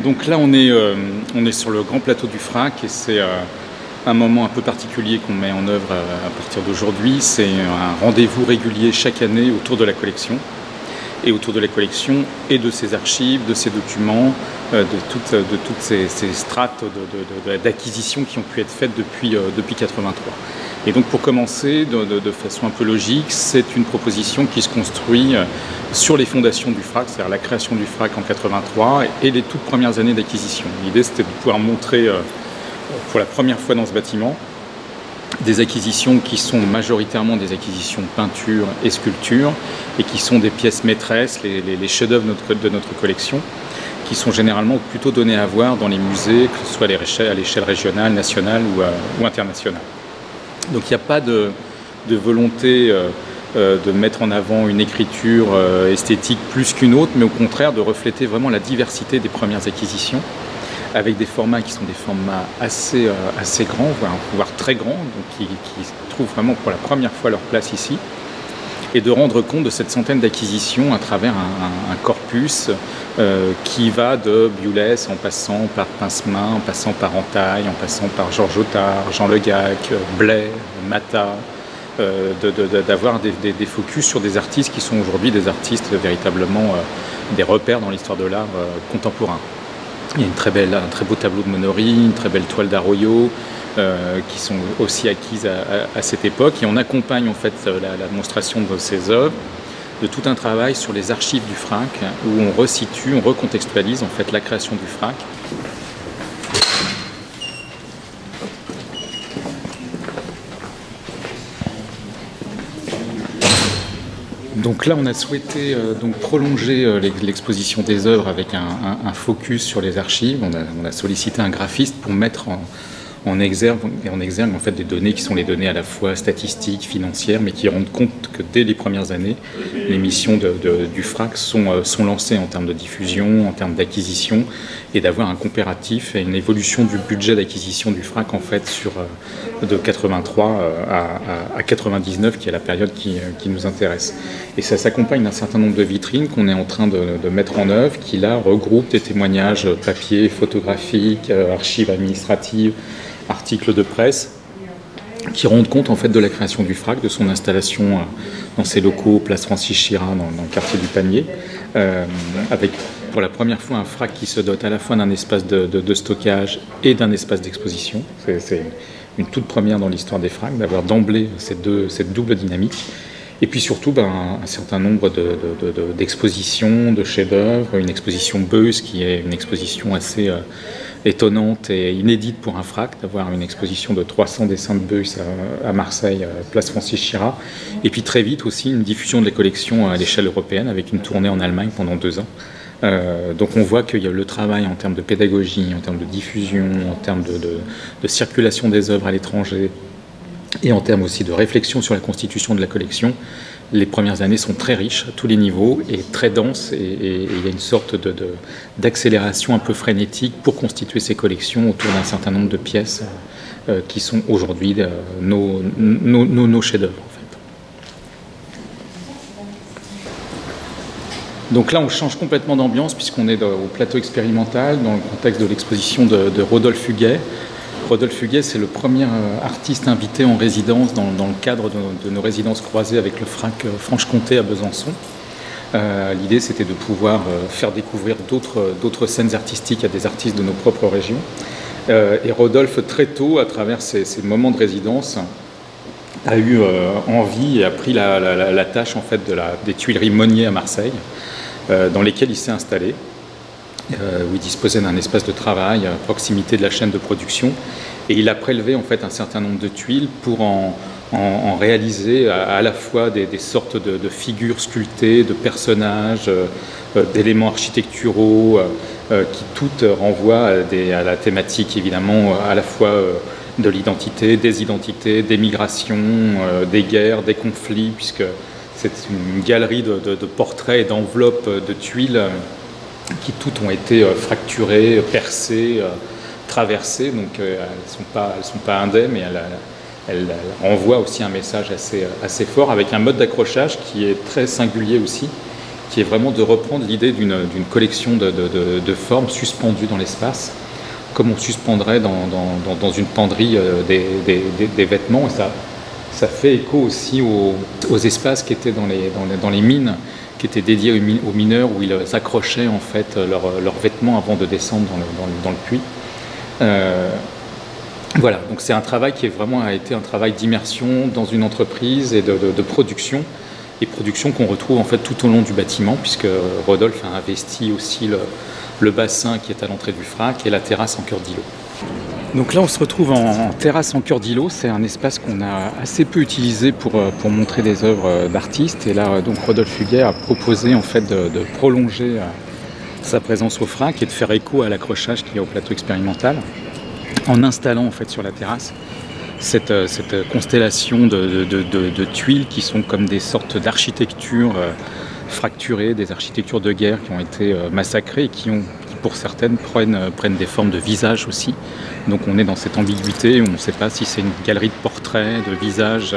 Donc là, on est sur le grand plateau du FRAC et c'est un moment un peu particulier qu'on met en œuvre à partir d'aujourd'hui. C'est un rendez-vous régulier chaque année autour de la collection et de ses archives, de ses documents, de toutes ces strates d'acquisition qui ont pu être faites depuis 1983. Et donc pour commencer, de façon un peu logique, c'est une proposition qui se construit sur les fondations du FRAC, c'est-à-dire la création du FRAC en 1983 et les toutes premières années d'acquisition. L'idée, c'était de pouvoir montrer pour la première fois dans ce bâtiment des acquisitions qui sont majoritairement des acquisitions peinture et sculpture et qui sont des pièces maîtresses, les chefs-d'œuvre de notre collection, qui sont généralement plutôt donnés à voir dans les musées, que ce soit à l'échelle régionale, nationale ou internationale. Donc il n'y a pas de volonté de mettre en avant une écriture esthétique plus qu'une autre, mais au contraire de refléter vraiment la diversité des premières acquisitions, avec des formats qui sont des formats assez grands, voire très grands, donc qui trouvent vraiment pour la première fois leur place ici, et de rendre compte de cette centaine d'acquisitions à travers un corpus qui va de Biulès en passant par Pincemin, en passant par Entaille, en passant par Georges Otard, Jean Le Gac, Blais, Mata, d'avoir des focus sur des artistes qui sont aujourd'hui des artistes véritablement des repères dans l'histoire de l'art contemporain. Il y a un très beau tableau de Monory, une très belle toile d'Arroyo, qui sont aussi acquises à cette époque. Et on accompagne en fait la démonstration de ces œuvres de tout un travail sur les archives du FRAC, où on resitue, on recontextualise en fait la création du FRAC. Donc là, on a souhaité prolonger l'exposition des œuvres avec un focus sur les archives. On a sollicité un graphiste pour mettre en exergue en fait des données qui sont les données à la fois statistiques, financières, mais qui rendent compte que dès les premières années, les missions du FRAC sont lancées en termes de diffusion, en termes d'acquisition, et d'avoir un comparatif et une évolution du budget d'acquisition du FRAC en fait de 83 à 99, qui est la période qui nous intéresse. Et ça s'accompagne d'un certain nombre de vitrines qu'on est en train de mettre en œuvre, qui là regroupent des témoignages papier, photographiques, archives administratives, articles de presse, qui rendent compte en fait de la création du FRAC, de son installation dans ses locaux, place Francis Chira, dans le quartier du Panier, avec pour la première fois un FRAC qui se dote à la fois d'un espace de stockage et d'un espace d'exposition. C'est une toute première dans l'histoire des FRAC, d'avoir d'emblée cette double dynamique. Et puis surtout un certain nombre d'expositions, de chefs-d'œuvre, une exposition Beuys qui est une exposition assez étonnante et inédite pour un FRAC, d'avoir une exposition de 300 dessins de Beuys à Marseille, place Francis Chira, et puis très vite aussi une diffusion de la collection à l'échelle européenne avec une tournée en Allemagne pendant 2 ans. Donc on voit qu'il y a le travail en termes de pédagogie, en termes de diffusion, en termes de circulation des œuvres à l'étranger, et en termes aussi de réflexion sur la constitution de la collection. Les premières années sont très riches à tous les niveaux et très denses, et il y a une sorte d'accélération un peu frénétique pour constituer ces collections autour d'un certain nombre de pièces qui sont aujourd'hui nos chefs-d'œuvre en fait. Donc là, on change complètement d'ambiance puisqu'on est au plateau expérimental dans le contexte de l'exposition de Rodolphe Huguet. Rodolphe Huguet, c'est le premier artiste invité en résidence dans le cadre de nos résidences croisées avec le FRAC Franche-Comté à Besançon. L'idée, c'était de pouvoir faire découvrir d'autres scènes artistiques à des artistes de nos propres régions. Et Rodolphe, très tôt, à travers ces moments de résidence, a eu envie et a pris la tâche en fait, des Tuileries Monnier à Marseille, dans lesquelles il s'est installé. Où il disposait d'un espace de travail à proximité de la chaîne de production, et il a prélevé en fait un certain nombre de tuiles pour en réaliser à la fois des sortes de figures sculptées, de personnages, d'éléments architecturaux qui toutes renvoient à la thématique évidemment à la fois de l'identité, des identités, des migrations, des guerres, des conflits, puisque c'est une galerie de portraits et d'enveloppes de tuiles qui toutes ont été fracturées, percées, traversées, donc elles sont pas indemnes, mais elles renvoient aussi un message assez fort, avec un mode d'accrochage qui est très singulier aussi, qui est vraiment de reprendre l'idée d'une collection de formes suspendues dans l'espace, comme on suspendrait dans une penderie des vêtements. Et ça fait écho aussi aux espaces qui étaient dans les mines, qui étaient dédiés aux mineurs, où ils accrochaient en fait leurs vêtements avant de descendre dans le puits. Voilà, donc c'est un travail qui a été un travail d'immersion dans une entreprise et de production, et production qu'on retrouve en fait tout au long du bâtiment, puisque Rodolphe a investi aussi le bassin qui est à l'entrée du FRAC et la terrasse en cœur d'îlot. Donc là on se retrouve en terrasse en cœur d'îlot. C'est un espace qu'on a assez peu utilisé pour montrer des œuvres d'artistes, et là donc Rodolphe Huguet a proposé en fait de prolonger sa présence au FRAC et de faire écho à l'accrochage qu'il y a au plateau expérimental, en installant en fait sur la terrasse cette constellation de tuiles qui sont comme des sortes d'architectures fracturées, des architectures de guerre qui ont été massacrées et qui pour certaines prennent des formes de visages aussi. Donc on est dans cette ambiguïté où on ne sait pas si c'est une galerie de portraits, de visages,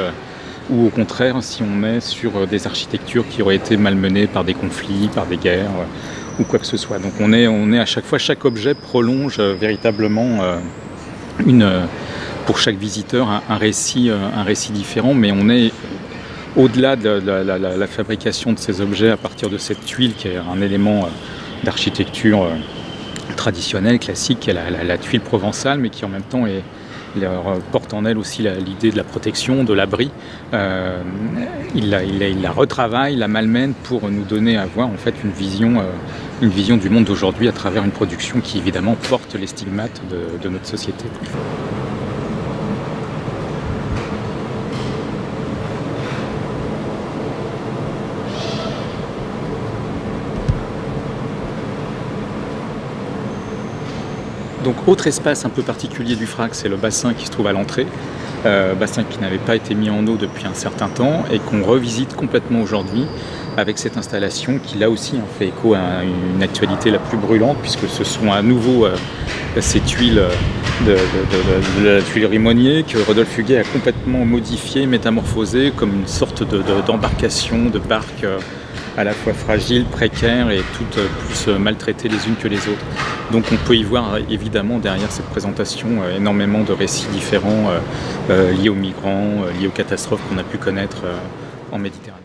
ou au contraire si on est sur des architectures qui auraient été malmenées par des conflits, par des guerres ou quoi que ce soit. Donc on est à chaque fois, chaque objet prolonge véritablement pour chaque visiteur un récit différent, mais on est au-delà de la fabrication de ces objets à partir de cette tuile qui est un élément d'architecture traditionnelle, classique, qui est la tuile provençale, mais qui en même temps porte en elle aussi l'idée de la protection, de l'abri. Il la retravaille, la malmène pour nous donner à voir en fait une vision du monde d'aujourd'hui à travers une production qui évidemment porte les stigmates de notre société. Donc autre espace un peu particulier du FRAC, c'est le bassin qui se trouve à l'entrée, bassin qui n'avait pas été mis en eau depuis un certain temps et qu'on revisite complètement aujourd'hui avec cette installation qui là aussi fait écho à une actualité la plus brûlante, puisque ce sont à nouveau ces tuiles de la tuilerie Monnier que Rodolphe Huguet a complètement modifié, métamorphosé comme une sorte d'embarcation, de barque à la fois fragile, précaire et toutes plus maltraitées les unes que les autres. Donc on peut y voir évidemment derrière cette présentation énormément de récits différents liés aux migrants, liés aux catastrophes qu'on a pu connaître en Méditerranée.